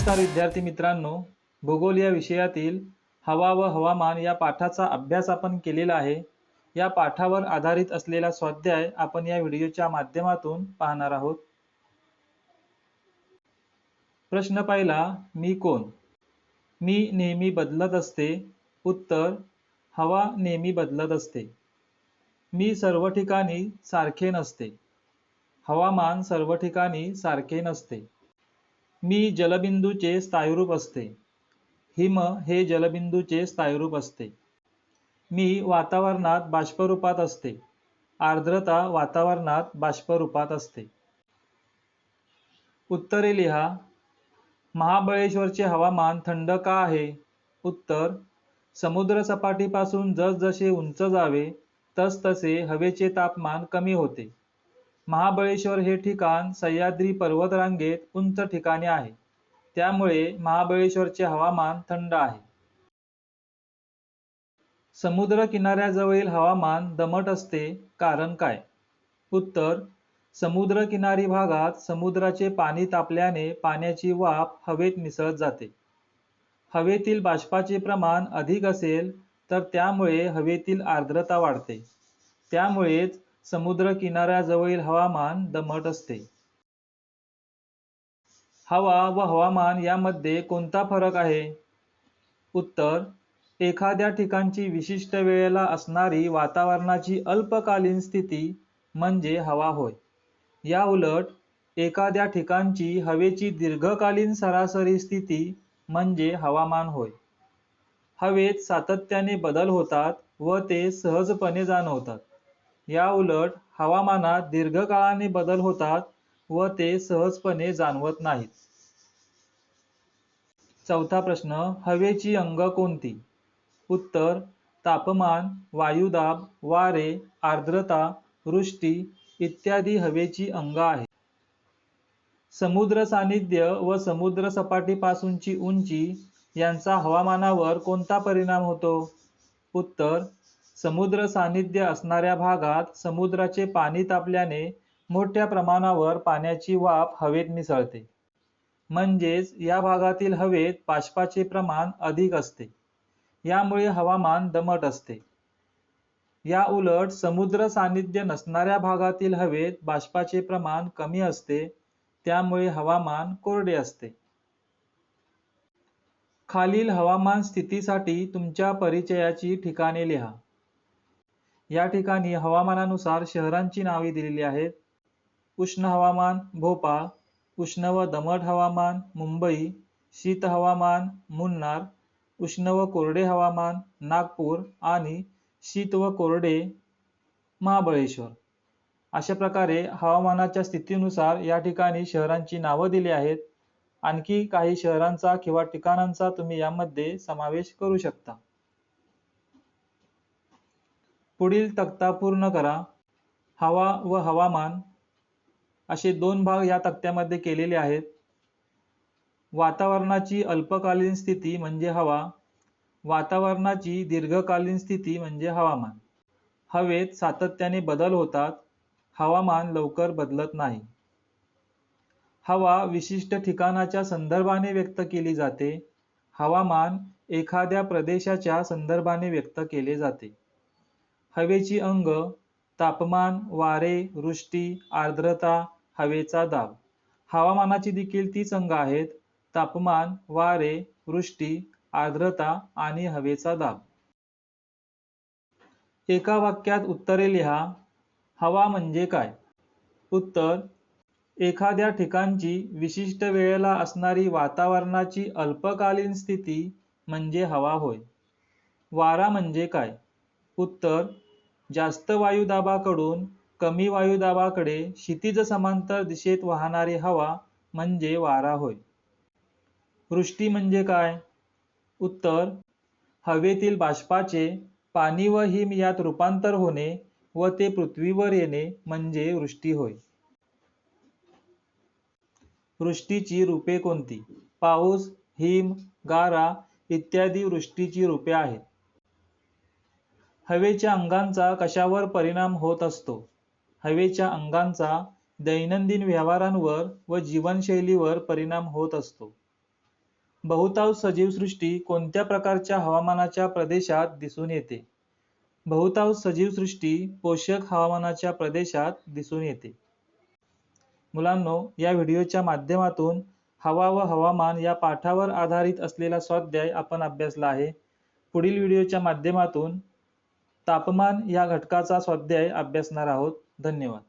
नमस्कार विद्यार्थी मित्रांनो, भूगोल या विषयातील हवा व हवामान या पाठाचा अभ्यास आपण केलेला आहे. या पाठावर आधारित असलेला स्वाध्याय आपण या व्हिडिओच्या माध्यमातून पाहणार आहोत. प्रश्न पहिला, मी कोण? मी नेहमी बदलत असते. उत्तर, हवा नेहमी बदलत असते. मी सर्व ठिकाणी सारखे नसते. हवामान सर्व ठिकाणी सारखे नसते. मी जलबिंदूचे स्थायीरूप असते. हिम हे जलबिंदूचे स्थायीरूप असते. मी वातावरणात बाष्परूपात असते. आर्द्रता वातावरणात बाष्परूपात असते. उत्तरे लिहा. महाबळेश्वरचे हवामान थंड का आहे? उत्तर, समुद्र सपाटीपासून जसजसे उंच जावे तसतसे हवेचे तापमान कमी होते. महाबळेश्वर हे ठिकाण सह्याद्री पर्वतरांगेत उंच ठिकाणी आहे. त्यामुळे महाबळेश्वरचे हवामान थंड आहे. समुद्र किनाऱ्याजवळील हवामान दमट असते, कारण काय? उत्तर, समुद्र किनारी भागात समुद्राचे पाणी तापल्याने पाण्याची वाफ हवेत मिसळत जाते. हवेतील बाष्पाचे प्रमाण अधिक असेल तर त्यामुळे हवेतील आर्द्रता वाढते. त्यामुळेच समुद्र किनाऱ्याजवळील हवामान दमट असते. हवा व हवामान यामध्ये कोणता फरक आहे? उत्तर, एखाद्या ठिकाणची विशिष्ट वेळेला असणारी वातावरणाची अल्पकालीन स्थिती म्हणजे हवा होय. या उलट एखाद्या ठिकाणची हवेची दीर्घकालीन सरासरी स्थिती म्हणजे हवामान होय. हवेत सातत्याने बदल होतात व ते सहजपणे जाणवतात. या उलट हवामानात दीर्घकाळाने बदल होतात व ते सहजपणे जाणवत नाहीत. चौथा प्रश्न, हवेची अंग कोणती? उत्तर, तापमान, वायुदाब, वारे, आर्द्रता, वृष्टी इत्यादी हवेची अंग आहेत. समुद्र सानिध्य व समुद्र सपाटीपासूनची उंची यांचा हवामानावर कोणता परिणाम होतो? उत्तर, समुद्र सानिध्य असणाऱ्या भागात समुद्राचे पाणी तापल्याने मोठ्या प्रमाणावर पाण्याची वाफ हवेत मिसळते. म्हणजेच या भागातील हवेत बाष्पाचे प्रमाण अधिक असते. यामुळे हवामान दमट असते. या उलट समुद्र सानिध्य नसणाऱ्या भागातील हवेत बाष्पाचे प्रमाण कमी असते. त्यामुळे हवामान कोरडे असते. खालील हवामान स्थितीसाठी तुमच्या परिचयाची ठिकाणे लिहा. या ठिकाणी हवामानानुसार शहरांची नावे दिलेली आहेत. उष्ण हवामान भोपाळ, उष्ण व दमट हवामान मुंबई, शीत हवामान मुन्नार, उष्ण व कोरडे हवामान नागपूर आणि शीत व कोरडे महाबळेश्वर. अशा प्रकारे हवामानाच्या स्थितीनुसार या ठिकाणी शहरांची नावं दिली आहेत. आणखी काही शहरांचा किंवा ठिकाणांचा तुम्ही यामध्ये समावेश करू शकता. पुढील तक्ता पूर्ण करा. हवा व हवामान असे दोन भाग या तक्त्यामध्ये केलेले आहेत. वातावरणाची अल्पकालीन स्थिती म्हणजे हवा, वातावरणाची दीर्घकालीन स्थिती म्हणजे हवामान. हवेत सातत्याने बदल होतात. हवामान लवकर बदलत नाही. हवा विशिष्ट ठिकाणाच्या संदर्भाने व्यक्त केली जाते. हवामान एखाद्या प्रदेशाच्या संदर्भाने व्यक्त केले जाते. हवेची अंग तापमान, वारे, वृष्टी, आर्द्रता, हवेचा दाब. हवामानाची देखील तीच अंग आहेत. तापमान, वारे, वृष्टी, आर्द्रता आणि हवेचा दाब. एका वाक्यात उत्तरे लिहा. हवा म्हणजे काय? उत्तर, एखाद्या ठिकाणची विशिष्ट वेळेला असणारी वातावरणाची अल्पकालीन स्थिती म्हणजे हवा होय. वारा म्हणजे काय? उत्तर, जास्त वायुदाबाकडून कमी वायुदाबाकडे क्षितिज समांतर दिशेत वाहणारी हवा म्हणजे वारा होय. वृष्टी म्हणजे काय? उत्तर, हवेतील बाष्पाचे पाणी व हिम यात रूपांतर होणे व ते पृथ्वीवर येणे म्हणजे वृष्टी होय. वृष्टीची रूपे कोणती? पाऊस, हिम, गारा इत्यादी वृष्टीची रूपे आहेत. हवेच्या अंगांचा कशावर परिणाम होत असतो? हवेच्या अंगांचा दैनंदिन व्यवहारांवर व जीवनशैलीवर परिणाम होत असतो. बहुतांश सजीवसृष्टी कोणत्या प्रकारच्या हवामानाच्या प्रदेशात दिसून येते? बहुतांश सजीवसृष्टी पोषक हवामानाच्या प्रदेशात दिसून येते. मुलांनो, या व्हिडिओच्या माध्यमातून हवा व हवामान या पाठावर आधारित असलेला स्वाध्याय आपण अभ्यासला आहे. पुढील व्हिडिओच्या माध्यमातून तापमान या घटकाचा स्वाध्याय अभ्यासणार आहोत. धन्यवाद.